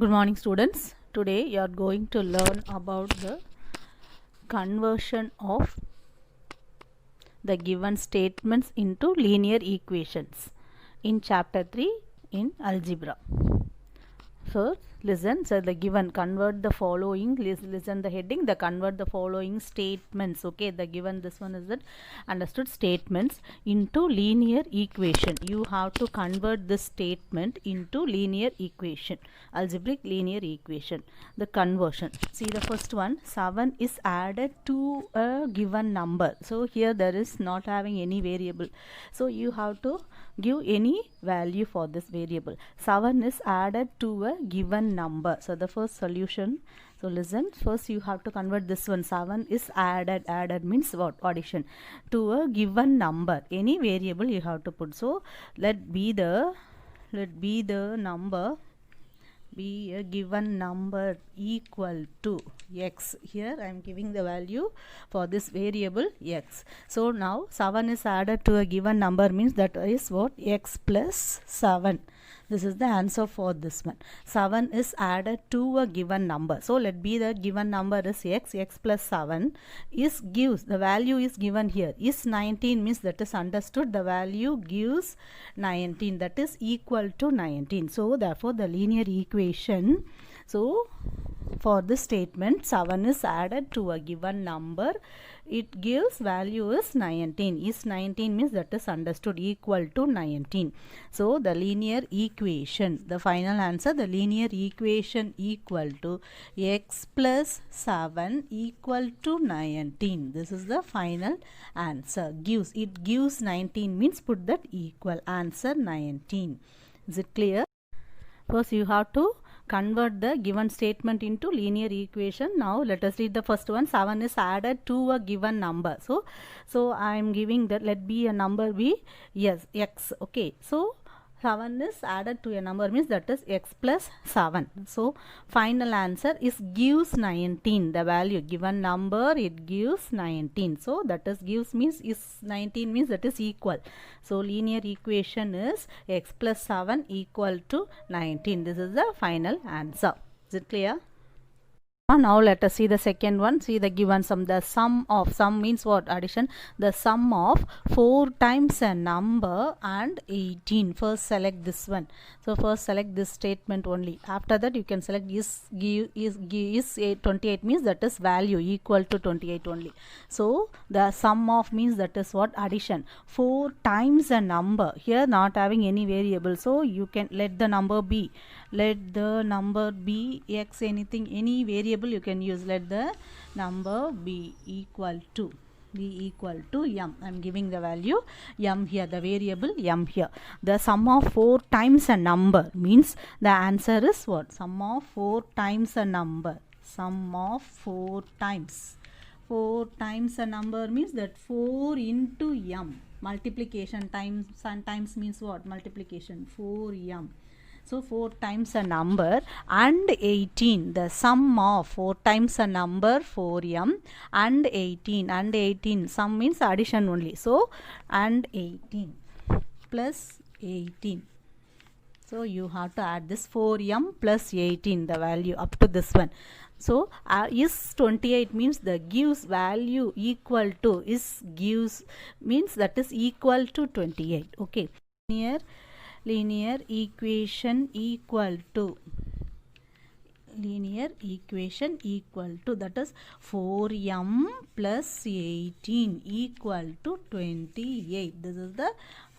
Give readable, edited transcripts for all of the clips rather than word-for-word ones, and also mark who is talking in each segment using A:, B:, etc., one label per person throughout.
A: Good morning, students. Today you are going to learn about the conversion of the given statements into linear equations in chapter 3 in algebra. First, listen. So the given, convert the following, listen the heading, the convert the following statements. Okay, the given, this one is that understood, statements into linear equation. You have to convert this statement into linear equation, algebraic linear equation. The conversion, see the first one, 7 is added to a given number. So here there is not having any variable, so you have to give any value for this variable. 7 is added to a given number. So the first solution, so listen, first you have to convert this one. 7 is added means what? Addition to a given number. Any variable you have to put. So let be the number be a given number equal to x. Here I am giving the value for this variable x. So now 7 is added to a given number means that is what? X plus 7. This is the answer for this one. 7 is added to a given number. So let be the given number is x. X plus 7 is gives, the value is given here. Is 19 means that is understood. The value gives 19. That is equal to 19. So therefore the linear equation. So for this statement, 7 is added to a given number. It gives value is 19. Is 19 means that is understood, equal to 19. So the linear equation, the final answer, the linear equation equal to x plus 7 equal to 19. This is the final answer. Gives, it gives 19 means put that equal, answer 19. Is it clear? First you have to convert the given statement into linear equation. Now let us read the first one. 7 is added to a given number. So I am giving that, let be a number be, yes, x. Okay, so 7 is added to a number means that is x plus 7. So final answer is gives 19. The value given number, it gives 19. So that is gives means is 19 means that is equal. So linear equation is x plus 7 equal to 19. This is the final answer. Is it clear? Now let us see the second one. See the given sum. The sum of, sum means what? Addition. The sum of 4 times a number and 18. First select this one. So first select this statement only. After that you can select is 28 means that is value equal to 28 only. So the sum of means that is what? Addition. 4 times a number. Here not having any variable. So you can let the number be. Let the number be x, anything, any variable you can use. Let the number be equal to m. I am giving the value m here, the variable m here. The sum of 4 times a number means the answer is what? Sum of 4 times a number. Sum of 4 times. 4 times a number means that 4 into m. Multiplication times, sometimes means what? Multiplication, 4m. So 4 times a number and 18. The sum of 4 times a number 4m and 18. And 18. Sum means addition only. So and 18 plus 18. So you have to add this 4m plus 18, the value up to this one. So is 28 means the gives value equal to, is gives means that is equal to 28. Okay. Linear equation equal to, linear equation equal to, that is 4m plus 18 equal to 28. This is the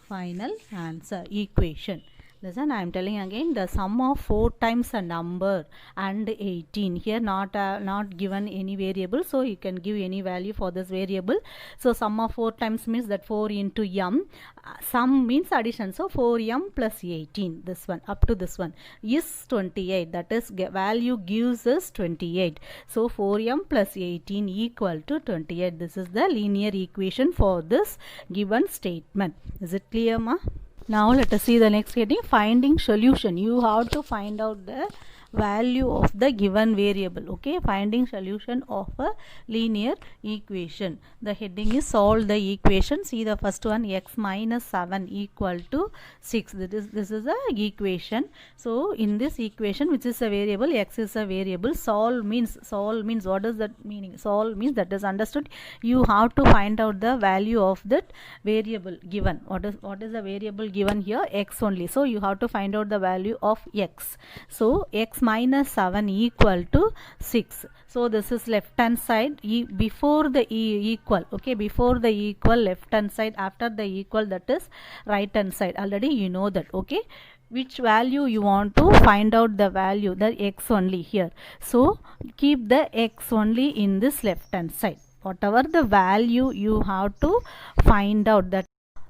A: final answer equation. Listen, I am telling again, the sum of 4 times a number and 18. Here not given any variable, so you can give any value for this variable. So sum of 4 times means that 4 into m. Sum means addition, so 4m plus 18. This one up to this one is 28. That is value gives us 28. So 4m plus 18 equal to 28. This is the linear equation for this given statement. Is it clear, ma? Now let us see the next heading, finding solution. You have to find out the value of the given variable. Okay, finding solution of a linear equation. The heading is solve the equation. See the first one, x minus 7 equal to 6. This is a equation. So in this equation, which is a variable, x is a variable. Solve means what is that meaning? Solve means, that is understood, you have to find out the value of that variable given. What is the variable given here? X only. So you have to find out the value of x. So x minus 7 equal to 6. So this is left hand side, before the equal. Okay, before the equal left hand side, after the equal that is right hand side. Already you know that. Okay, which value you want to find out the value, the x only here. So keep the x only in this left hand side. Whatever the value you have to find out that.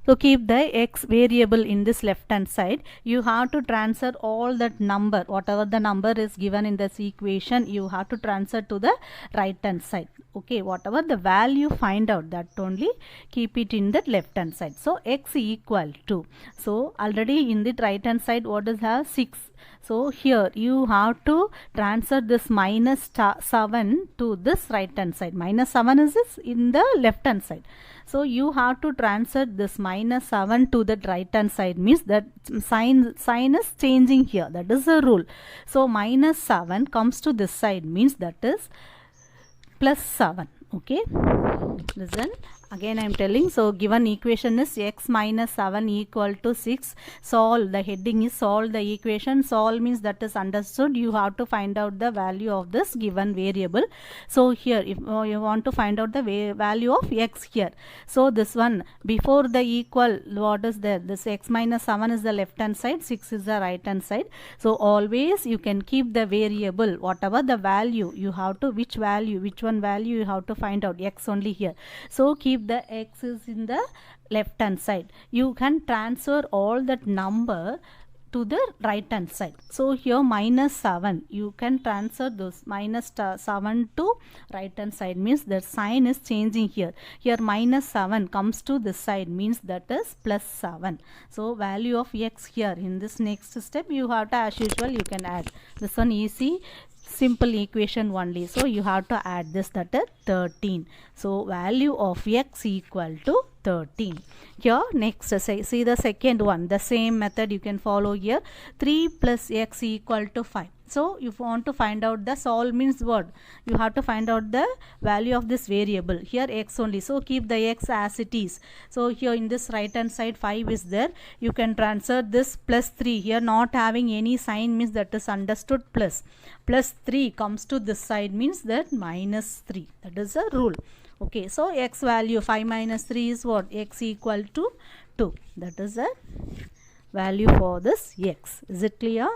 A: So keep the x variable in this left hand side. You have to transfer all that number, whatever the number is given in this equation, you have to transfer to the right hand side. Okay, whatever the value find out, that only keep it in the left hand side. So x equal to, so already in the right hand side what is have 6. So here you have to transfer this minus 7 to this right hand side. Minus 7 is this in the left hand side. So you have to transfer this minus 7 to the right hand side, means that sign is changing here. That is the rule. So minus 7 comes to this side, means that is plus 7. Okay, listen. Again I am telling, so given equation is x minus 7 equal to 6. Solve, the heading is solve the equation. Solve means, that is understood, you have to find out the value of this given variable. So here if you want to find out the value of x here, so this one before the equal, what is there? This x minus 7 is the left hand side, 6 is the right hand side. So always you can keep the variable, whatever the value you have to, which one value you have to find out, x only here. So keep the x is in the left hand side. You can transfer all that number to the right hand side. So here minus 7, you can transfer those minus 7 to right hand side, means the sign is changing here. Here minus 7 comes to this side, means that is plus 7. So value of x here. In this next step you have to, as usual, you can add this one, easy simple equation only. So you have to add this, that is 13. So value of x equal to 13. Here next, see the second one, the same method you can follow here. 3 plus x equal to 5. So if you want to find out the solve means what? You have to find out the value of this variable. Here x only. So keep the x as it is. So here in this right hand side 5 is there. You can transfer this plus 3. Here not having any sign, means that is understood plus. Plus 3 comes to this side, means that minus 3. That is a rule. Okay, so x value 5 minus 3 is what? X equal to 2. That is the value for this x. Is it clear?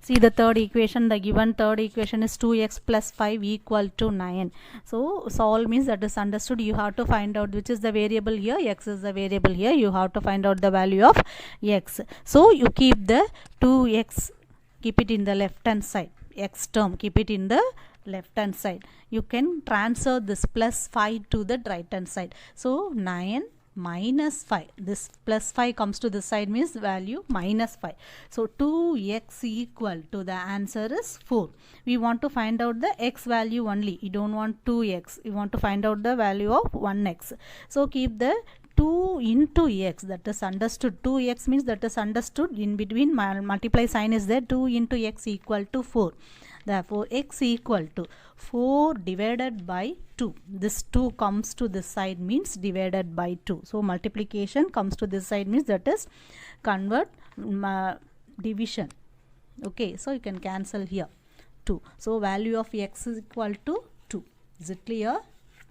A: See the third equation, the given third equation is 2x plus 5 equal to 9. So solve means, that is understood, you have to find out which is the variable here. X is the variable here. You have to find out the value of x. So you keep the 2x, keep it in the left hand side. X term, keep it in the left hand side. You can transfer this plus 5 to the right hand side. So 9 minus 5, this plus 5 comes to this side, means value minus 5. So 2x equal to, the answer is 4. We want to find out the x value only. You don't want 2x, you want to find out the value of 1x. So keep the 2 into x, that is understood. 2x means, that is understood, in between multiply sign is there. 2 into x equal to 4. Therefore x equal to 4 divided by 2. This 2 comes to this side, means divided by 2. So multiplication comes to this side, means that is convert division. Okay, so you can cancel here 2. So value of x is equal to 2. Is it clear?